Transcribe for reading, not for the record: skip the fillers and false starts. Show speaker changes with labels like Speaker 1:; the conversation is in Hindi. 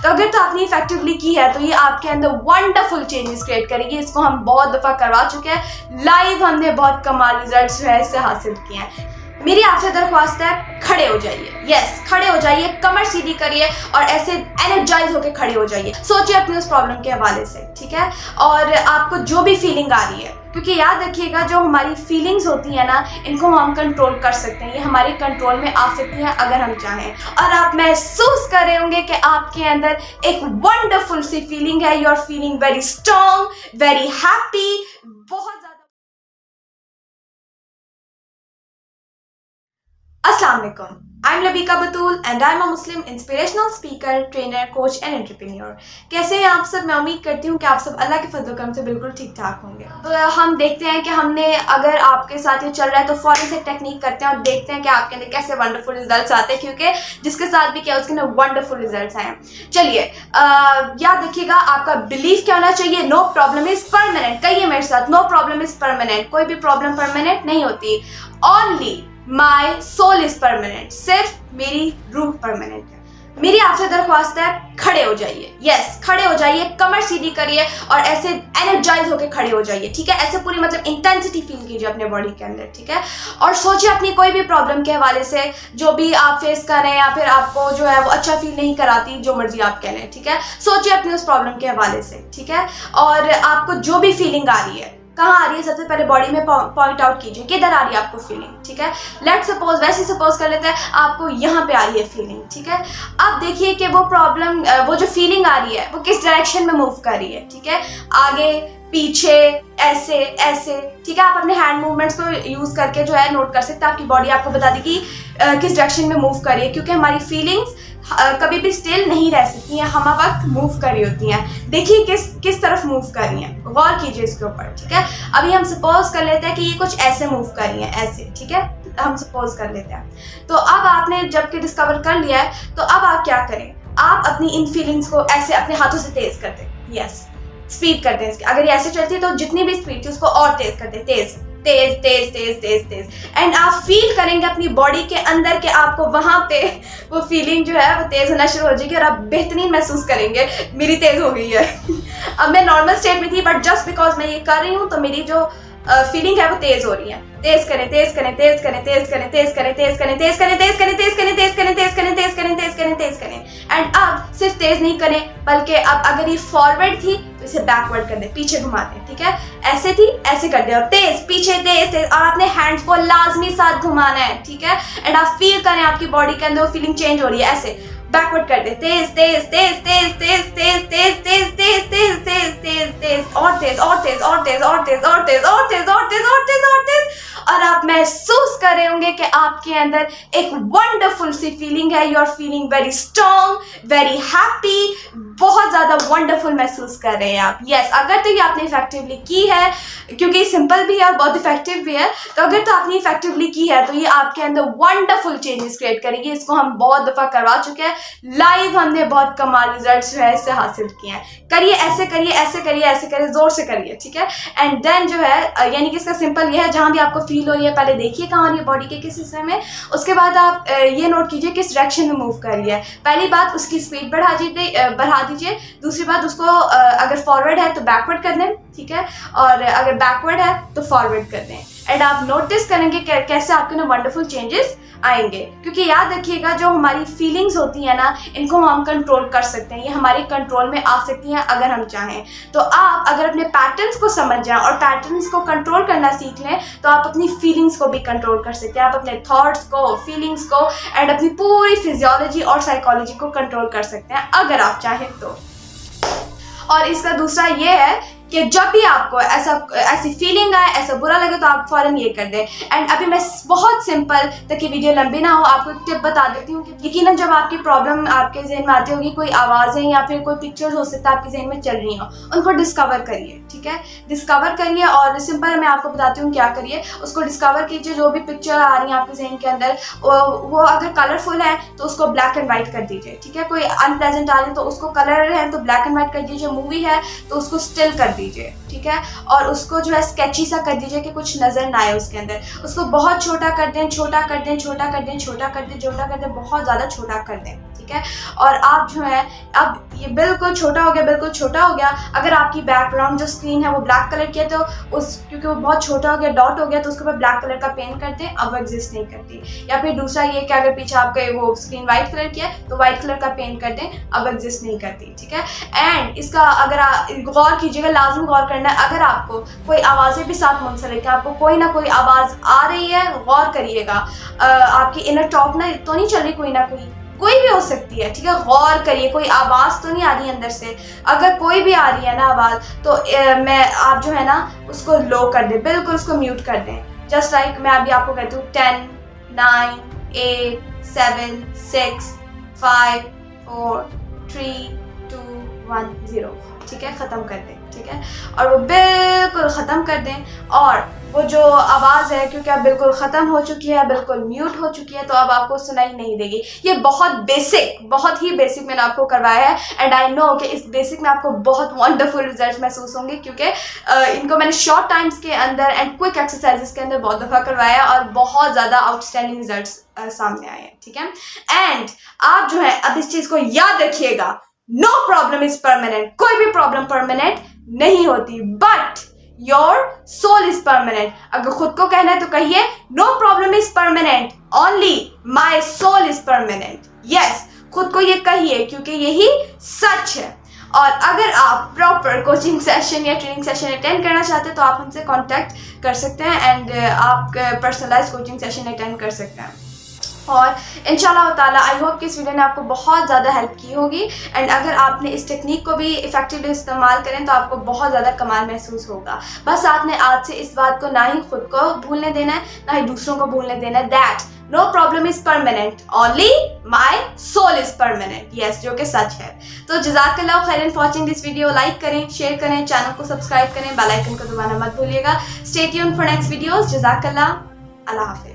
Speaker 1: तो अगर तो आपने इफेक्टिवली की है तो ये आपके अंदर वंडरफुल चेंजेस क्रिएट करेगी। इसको हम बहुत दफ़ा करवा चुके हैं, लाइव हमने बहुत कमाल रिजल्ट्स जो है इससे हासिल किए हैं। मेरी आपसे दरख्वास्त है, खड़े हो जाइए, यस खड़े हो जाइए, कमर सीधी करिए और ऐसे एनर्जाइज होकर खड़े हो जाइए। सोचिए अपनी उस प्रॉब्लम के हवाले से, ठीक है, और आपको जो भी फीलिंग आ रही है, क्योंकि याद रखिएगा जो हमारी फीलिंग्स होती है ना, इनको हम कंट्रोल कर सकते हैं, ये हमारे कंट्रोल में आ सकती हैं अगर हम चाहें। और आप महसूस कर रहे होंगे कि आपके अंदर एक वंडरफुल सी फीलिंग है, you are feeling very strong, very happy, बहुत ज्यादा। अस्सलाम वालेकुम, I am Labeeka Batool and I am a Muslim inspirational speaker, trainer, coach and entrepreneur. कैसे हैं आप सब? मैं उम्मीद करती हूँ कि आप सब अल्लाह के फजल करम से बिल्कुल ठीक ठाक होंगे। तो हम देखते हैं कि हमने अगर आपके साथ ये चल रहा है तो फ़ौरन से टेक्निक करते हैं और देखते हैं कि आपके अंदर कैसे वंडरफुल रिजल्ट्स आते हैं, क्योंकि जिसके साथ भी किया उसके अंदर वंडरफुल रिजल्ट्स आए। चलिए याद रखिएगा, आपका बिलीफ क्या होना चाहिए? No problem is permanent. कहिए मेरे साथ, नो प्रॉब्लम इज परमानेंट। कोई भी प्रॉब्लम परमानेंट नहीं होती। Only my soul is permanent. सिर्फ मेरी रूह परमानेंट है। मेरी आपसे दरख्वास्त है, खड़े हो जाइए, यस खड़े हो जाइए, कमर सीधी करिए और ऐसे एनर्जाइज होकर खड़े हो जाइए, ठीक है। ऐसे पूरी मतलब इंटेंसिटी फील कीजिए अपने बॉडी के अंदर, ठीक है। और सोचिए अपनी कोई भी प्रॉब्लम के हवाले से जो भी आप फेस कर रहे हैं या फिर आपको जो है वो अच्छा फील नहीं कराती, जो मर्जी आप कह लें, ठीक है। सोचिए अपनी उस प्रॉब्लम के हवाले से, ठीक है। और आपको जो भी फीलिंग आ रही है, कहाँ आ रही है, सबसे पहले बॉडी में पॉइंट आउट कीजिए, किधर आ रही है आपको फीलिंग, ठीक है। लेट्स सपोज, वैसे सपोज कर लेते हैं आपको यहाँ पे आ रही है फीलिंग, ठीक है। अब देखिए कि वो प्रॉब्लम, वो जो फीलिंग आ रही है वो किस डायरेक्शन में मूव कर रही है, ठीक है। आगे, पीछे, ऐसे ऐसे, ठीक है। आप अपने हैंड मूवमेंट्स को यूज करके जो है नोट कर सकते हैं, आपकी बॉडी आपको बता देगी किस डायरेक्शन में मूव कर रही है, क्योंकि हमारी फीलिंग्स कभी भी स्टिल नहीं रह सकती हैं, हम वक्त मूव कर रही होती हैं। देखिए किस तरफ मूव कर रही हैं, गौर कीजिए इसके ऊपर, ठीक है। अभी हम सपोज कर लेते हैं कि ये कुछ ऐसे मूव कर रही हैं, ऐसे, ठीक है। हम सपोज कर लेते हैं। तो अब आपने जबकि डिस्कवर कर लिया है, तो अब आप क्या करें, आप अपनी इन फीलिंग्स को ऐसे अपने हाथों से तेज कर दें, यस स्पीड कर दें इसकी। अगर ये ऐसे चलती है तो जितनी भी स्पीड थी उसको और तेज कर दें, तेज तेज तेज तेज तेज तेज। एंड आप फील करेंगे अपनी बॉडी के अंदर के आपको वहां पे वो फीलिंग जो है वो तेज होना शुरू हो जाएगी और आप बेहतरीन महसूस करेंगे, मेरी तेज हो गई है। अब मैं नॉर्मल स्टेट में थी, बट जस्ट बिकॉज मैं ये कर रही हूँ तो मेरी जो फीलिंग है वो तेज हो रही है। तेज करें, तेज करें, तेज करें, तेज करें, तेज करें, तेज करें, तेज करें, तेज करें, तेज करें, तेज करें, तेज करें, तेज करें, तेज करें, तेज करें। एंड अब सिर्फ तेज नहीं करें, बल्कि अब अगर ये फॉरवर्ड थी तो इसे बैकवर्ड कर दें, पीछे घुमा दें, ठीक है। ऐसे थी, ऐसे कर दें और तेज पीछे, तेज तेज। और आपने हैंड्स को लाजमी साथ घुमाना है, ठीक है। एंड आप फील करें आपकी बॉडी के अंदर वो फीलिंग चेंज हो रही है, ऐसे बैकवर्ड कर दे, तेज तेज तेज तेज तेज तेज तेज तेज तेज तेज तेज तेज तेज और तेज और तेज और तेज और तेज और तेज और तेज और तेज और तेज और तेज। और आप महसूस कर रहे होंगे कि आपके अंदर एक वंडरफुल सी फीलिंग है, you are feeling very strong, very happy, बहुत ज्यादा वंडरफुल महसूस कर रहे हैं आप, यस। अगर तो ये आपने इफेक्टिवली की है, क्योंकि सिंपल भी है और बहुत इफेक्टिव भी है, तो अगर तो आपने इफेक्टिवली की है तो ये आपके अंदर वंडरफुल चेंजेस क्रिएट करेगी। इसको हम बहुत दफा करवा चुके हैं, लाइव हमने बहुत कमाल रिजल्ट्स जो है इससे हासिल किए हैं। करिए, ऐसे करिए, ऐसे करिए, ऐसे करिए, जोर से करिए, ठीक है। एंड देन जो है यानी कि इसका सिंपल ये है, जहां भी आपको फील हो रही है पहले देखिए कहाँ रही है बॉडी के किस हिस्से में, उसके बाद आप ये नोट कीजिए किस डायरेक्शन में मूव कर रही है। पहली बात उसकी स्पीड बढ़ा दीजिए। दूसरी बात उसको अगर फॉरवर्ड है तो बैकवर्ड कर दें, ठीक है। और अगर बैकवर्ड है तो फॉरवर्ड कर दें। एंड आप नोटिस करेंगे कैसे आपके ना वंडरफुल चेंजेस आएंगे, क्योंकि याद रखिएगा जो हमारी फीलिंग्स होती है ना, इनको हम कंट्रोल कर सकते हैं, ये हमारे कंट्रोल में आ सकती हैं अगर हम चाहें। तो आप अगर अपने पैटर्न्स को समझ जाएं और पैटर्न्स को कंट्रोल करना सीख लें तो आप अपनी फीलिंग्स को भी कंट्रोल कर सकते हैं। आप अपने थॉट्स को, फीलिंग्स को एंड अपनी पूरी फिजियोलॉजी और साइकोलॉजी को कंट्रोल कर सकते हैं अगर आप चाहें तो। और इसका दूसरा ये है कि जब भी आपको ऐसी फीलिंग आए, ऐसा बुरा लगे, तो आप फौरन ये कर दें। एंड अभी मैं बहुत सिंपल, ताकि वीडियो लंबी ना हो, आपको एक टिप बता देती हूँ कि यकीनन जब आपकी प्रॉब्लम आपके जहन में आती होगी, कोई आवाज़ें या फिर कोई पिक्चर्स हो सकता है आपके जहन में चल रही हो, उनको डिस्कवर करिए, ठीक है। डिस्कवर करिए और सिंपल मैं आपको बताती हूँ क्या करिए, उसको डिस्कवर कीजिए। जो भी पिक्चर आ रही है आपके जहन के अंदर, वो अगर कलरफुल है तो उसको ब्लैक एंड वाइट कर दीजिए, ठीक है। कोई अनप्लेजेंट आ रही है तो उसको कलर है तो ब्लैक एंड वाइट कर दीजिए। मूवी है तो उसको स्टिल कर दीजिए, ठीक है। और उसको जो है स्केची सा कर दीजिए कि कुछ नजर ना आए उसके अंदर। उसको बहुत छोटा कर दें, छोटा कर दें, छोटा कर दें, छोटा कर दें, छोटा कर दें, बहुत ज़्यादा छोटा कर दें, ठीक है। और आप जो है अब ये बिल्कुल छोटा हो गया, बिल्कुल छोटा हो गया। अगर आपकी बैकग्राउंड जो स्क्रीन है वो ब्लैक कलर की है तो उस क्योंकि वो बहुत छोटा हो गया, डॉट हो गया, तो उसके ऊपर ब्लैक कलर का पेंट कर दें, अब वो एग्जिस्ट नहीं करती। या फिर दूसरा ये कि अगर पीछे आपका वो स्क्रीन वाइट कलर की है तो वाइट कलर का पेंट कर दें, अब एग्जिस्ट नहीं करती, ठीक है। एंड इसका अगर आप गौर कीजिएगा, लाजमी गौर करना है, अगर आपको कोई आवाज़ें भी साथ मुंसलिक है, आपको कोई ना कोई आवाज़ आ रही है, गौर करिएगा। आपकी इनर टॉक ना तो नहीं चल रही, कोई भी हो सकती है, ठीक है। गौर करिए, कोई आवाज़ तो नहीं आ रही है अंदर से। अगर कोई भी आ रही है ना आवाज़ तो आप जो है ना उसको लो कर दें, बिल्कुल उसको म्यूट कर दें। जस्ट लाइक मैं अभी आपको कहती हूँ 10, 9, 8, 7, 6, 5, 4, 3, 2, 1, 0, ठीक है, ख़त्म कर दें, ठीक है। और वो बिल्कुल ख़त्म कर दें। और वो जो आवाज़ है क्योंकि अब बिल्कुल ख़त्म हो चुकी है, बिल्कुल म्यूट हो चुकी है, तो अब आपको सुनाई नहीं देगी। ये बहुत ही बेसिक मैंने आपको करवाया है। एंड आई नो कि इस बेसिक में आपको बहुत वंडरफुल रिजल्ट्स महसूस होंगे क्योंकि इनको मैंने शॉर्ट टाइम्स के अंदर एंड क्विक एक्सरसाइजेस के अंदर बहुत दफ़ा करवाया और बहुत ज़्यादा आउटस्टैंडिंग रिजल्ट्स सामने आए हैं, ठीक है। एंड आप जो है अब इस चीज़ को याद रखिएगा, नो प्रॉब्लम इज परमानेंट। कोई भी प्रॉब्लम परमानेंट नहीं होती, but your soul is permanent. अगर खुद को कहना है तो कहिए no problem is permanent, only my soul is permanent. Yes, खुद को ये कहिए क्योंकि यही सच है। और अगर आप प्रॉपर कोचिंग सेशन या ट्रेनिंग सेशन अटेंड करना चाहते हैं तो आप हमसे कांटेक्ट कर सकते हैं एंड आप पर्सनलाइज कोचिंग सेशन अटेंड कर सकते हैं। और इंशाल्लाह ताला आई होप कि इस वीडियो ने आपको बहुत ज़्यादा हेल्प की होगी। एंड अगर आपने इस टेक्निक को भी इफेक्टिवली इस्तेमाल करें तो आपको बहुत ज़्यादा कमाल महसूस होगा। बस आपने आज से इस बात को ना ही खुद को भूलने देना है, ना ही दूसरों को भूलने देना है, that no problem is permanent, only my soul is permanent. Yes, जो कि सच है। तो जज़ाकल्लाह खैरन for watching this video. Like करें, शेयर करें, चैनल को सब्सक्राइब करें, बेल आइकन को दबाना मत भूलिएगा। Stay tuned for next videos. जज़ाकल्लाह, अल्लाह हाफिज़।